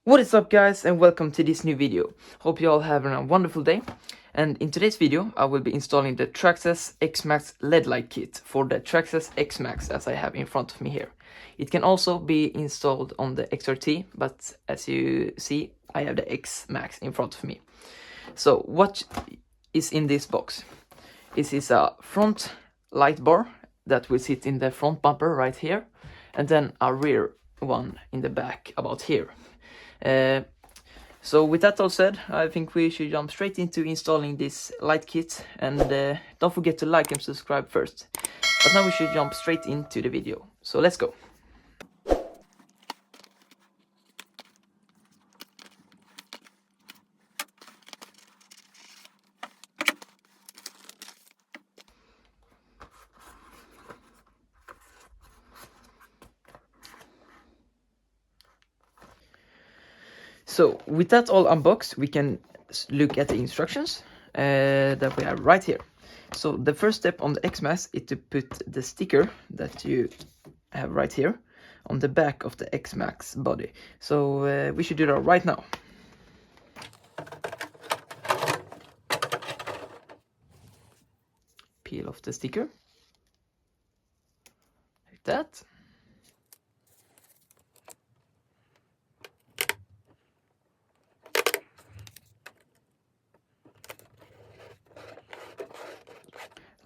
What is up, guys, and welcome to this new video. Hope you all having a wonderful day. And in today's video I will be installing the Traxxas Xmaxx LED light kit for the Traxxas Xmaxx, as I have in front of me here. It can also be installed on the XRT, but as you see I have the Xmaxx in front of me. So what is in this box? This is a front light bar that will sit in the front bumper right here, and then a rear one in the back about here. So with that all said, I think we should jump straight into installing this light kit, and don't forget to like and subscribe first. But now we should jump straight into the video, so let's go. So with that all unboxed, we can look at the instructions that we have right here. So the first step on the Xmaxx is to put the sticker that you have right here on the back of the Xmaxx body. So we should do that right now. Peel off the sticker like that.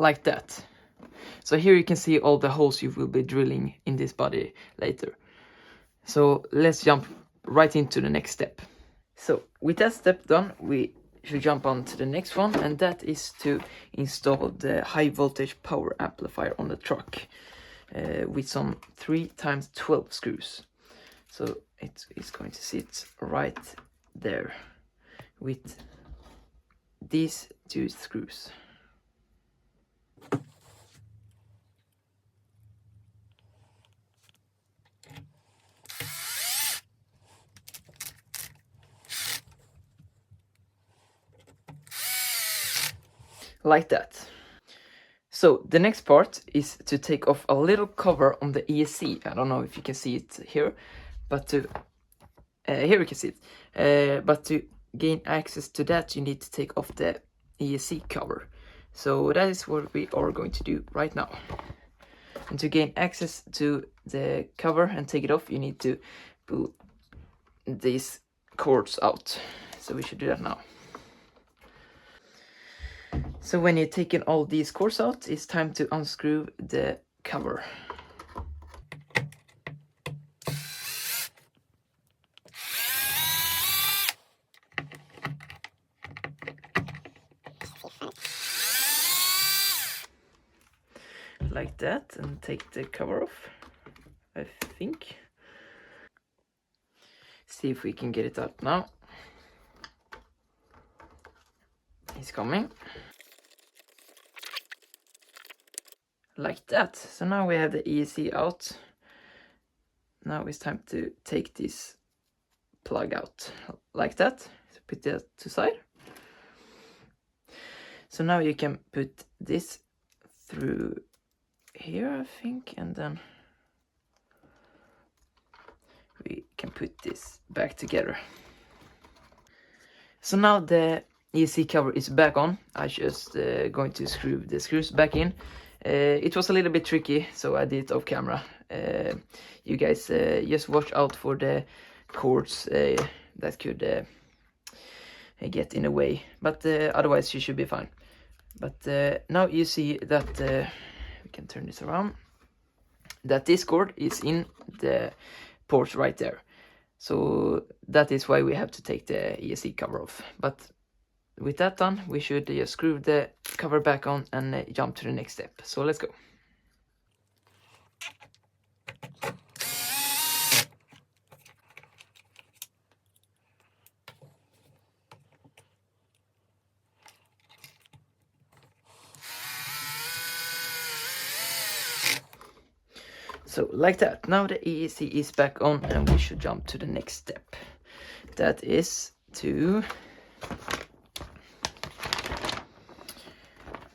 Like that. So here you can see all the holes you will be drilling in this body later. So let's jump right into the next step. So with that step done, we should jump on to the next one, and that is to install the high voltage power amplifier on the truck with some 3x12 screws. So it is going to sit right there with these two screws. Like that. So the next part is to take off a little cover on the ESC. I don't know if you can see it here, but to here you can see it. But to gain access to that, you need to take off the ESC cover. So that is what we are going to do right now. And to gain access to the cover and take it off, you need to pull these cords out. So we should do that now. So when you've taken all these cords out, it's time to unscrew the cover. Like that, and take the cover off, I think. See if we can get it out now. It's coming. Like that. So now we have the ESC out. Now it's time to take this plug out like that. So put that to side. So now you can put this through here, I think, and then we can put this back together. So now the ESC cover is back on. I just going to screw the screws back in. It was a little bit tricky, so I did it off camera. You guys just watch out for the cords that could get in the way, but otherwise you should be fine. But now you see that we can turn this around, that this cord is in the port right there. So that is why we have to take the ESC cover off. But with that done, we should just screw the cover back on and jump to the next step. So let's go. So like that. Now the ESC is back on, and we should jump to the next step. That is to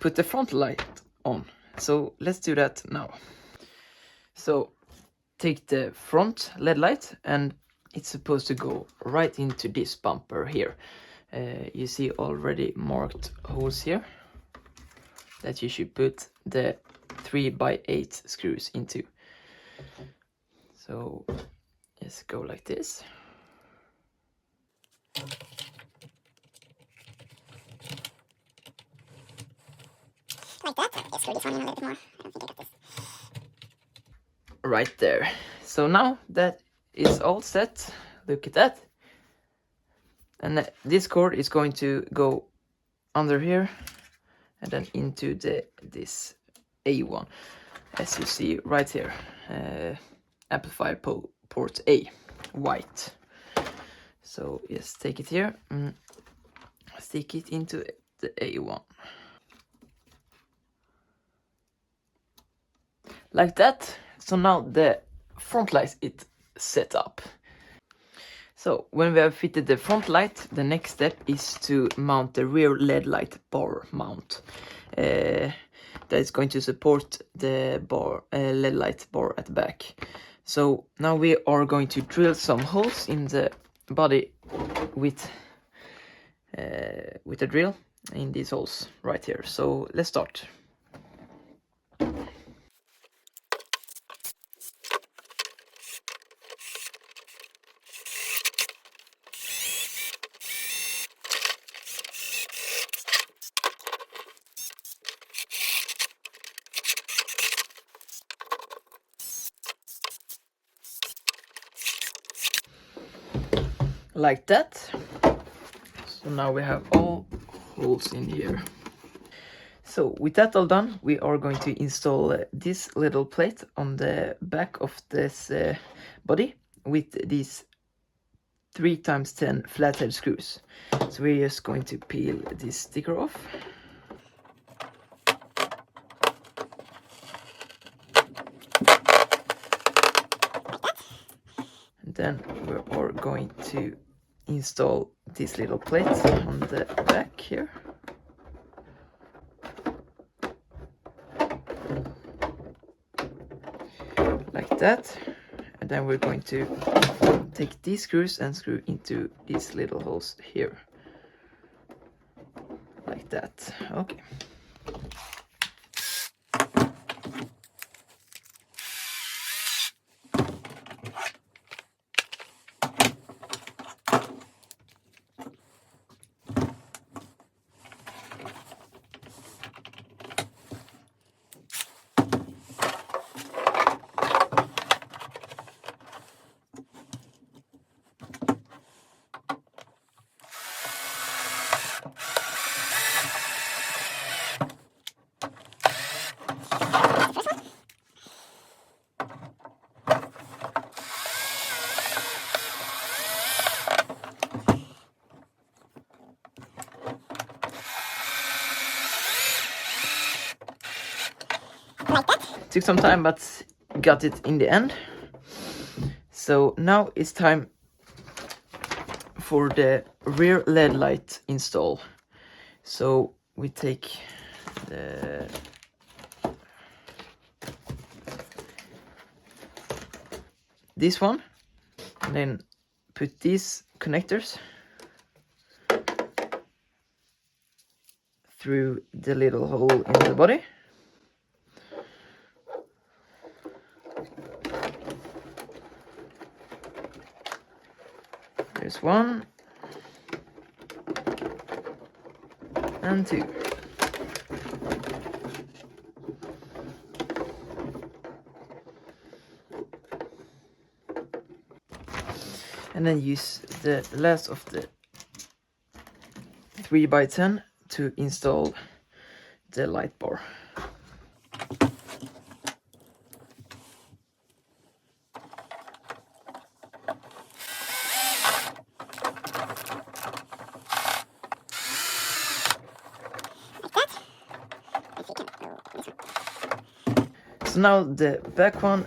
put the front light on. So let's do that now. So take the front LED light and it's supposed to go right into this bumper here. You see already marked holes here that you should put the 3x8 screws into. So let's go like this. Like that. Let's screw this one in a little bit more. I don't think I got this. Right there. So now that is all set. Look at that. And this cord is going to go under here and then into this A1, as you see right here. Amplifier port A, white. So just take it here and stick it into the A1. Like that. So now the front light is set up. So when we have fitted the front light, the next step is to mount the rear LED light bar mount. That is going to support the LED light bar at the back. So now we are going to drill some holes in the body with a drill in these holes right here. So let's start. Like that. So now we have all holes in here. So with that all done, we are going to install this little plate on the back of this body with these 3x10 flathead screws. So we're just going to peel this sticker off. And then we are going to install this little plate on the back here. Like that. And then we're going to take these screws and screw into these little holes here. Like that. Okay. Like that. Took some time, but got it in the end. So now it's time for the rear LED light install. So we take this one and then put these connectors through the little hole in the body. There's one and two. And then use the last of the 3x10 to install the light bar. So now the back one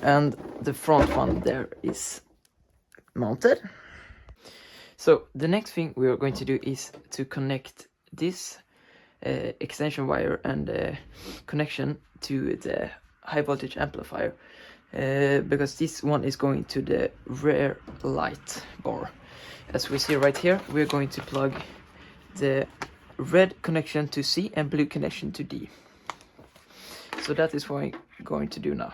and the front one there is mounted. So the next thing we are going to do is to connect this extension wire and connection to the high voltage amplifier. because this one is going to the rear light bar. As we see right here, we're going to plug the red connection to C and blue connection to D. So that is what I'm going to do now.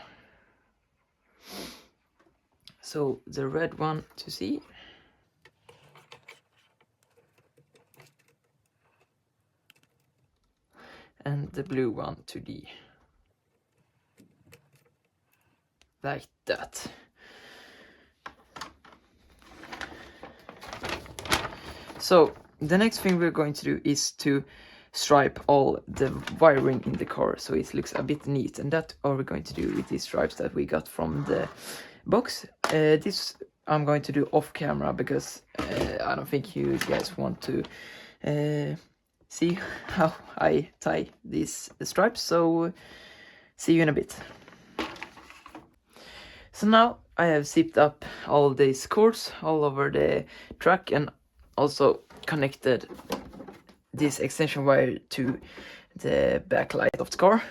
So the red one to C, and the blue one to D. Like that. So the next thing we're going to do is to stripe all the wiring in the car so it looks a bit neat, and that are we going to do with these stripes that we got from the box. This I'm going to do off camera because I don't think you guys want to see how I tie these stripes, so see you in a bit. So now I have zipped up all these cords all over the truck and also connected this extension wire to the backlight of the car.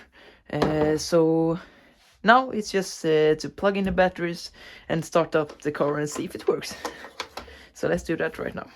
So now it's just to plug in the batteries and start up the car and see if it works. So let's do that right now.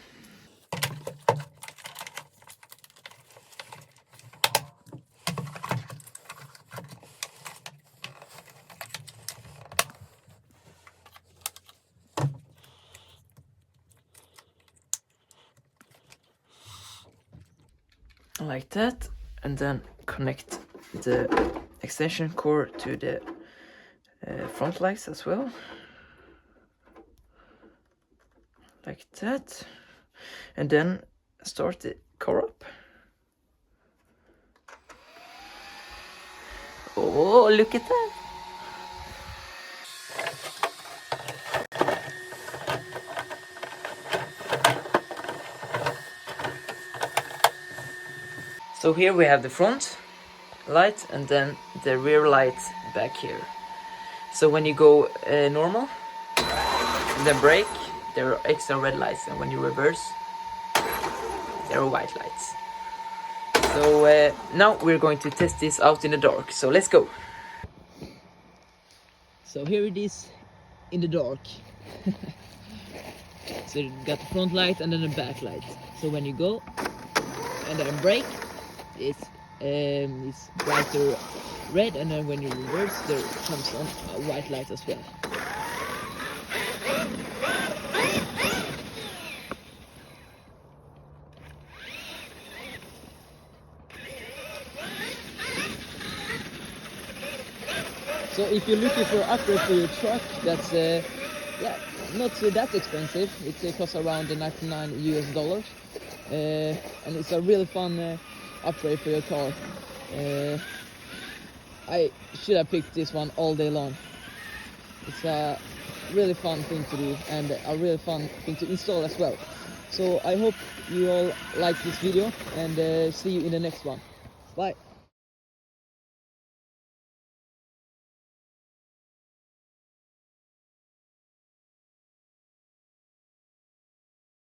Like that, and then connect the extension cord to the front lights as well, like that, and then start the car up. Oh, look at that! So here we have the front light and then the rear light back here. So when you go normal, the brake, there are extra red lights, and when you reverse, there are white lights. So now we're going to test this out in the dark, so let's go. So here it is in the dark. So you got the front light and then the back light. So when you go and then brake, it's brighter red, and then when you reverse, there comes on a white light as well. So if you're looking for an upgrade for your truck, that's not that expensive. It costs around $99 US, and it's a really fun upgrade for your car. I should have picked this one all day long. It's a really fun thing to do and a really fun thing to install as well. So I hope you all like this video, and see you in the next one. Bye.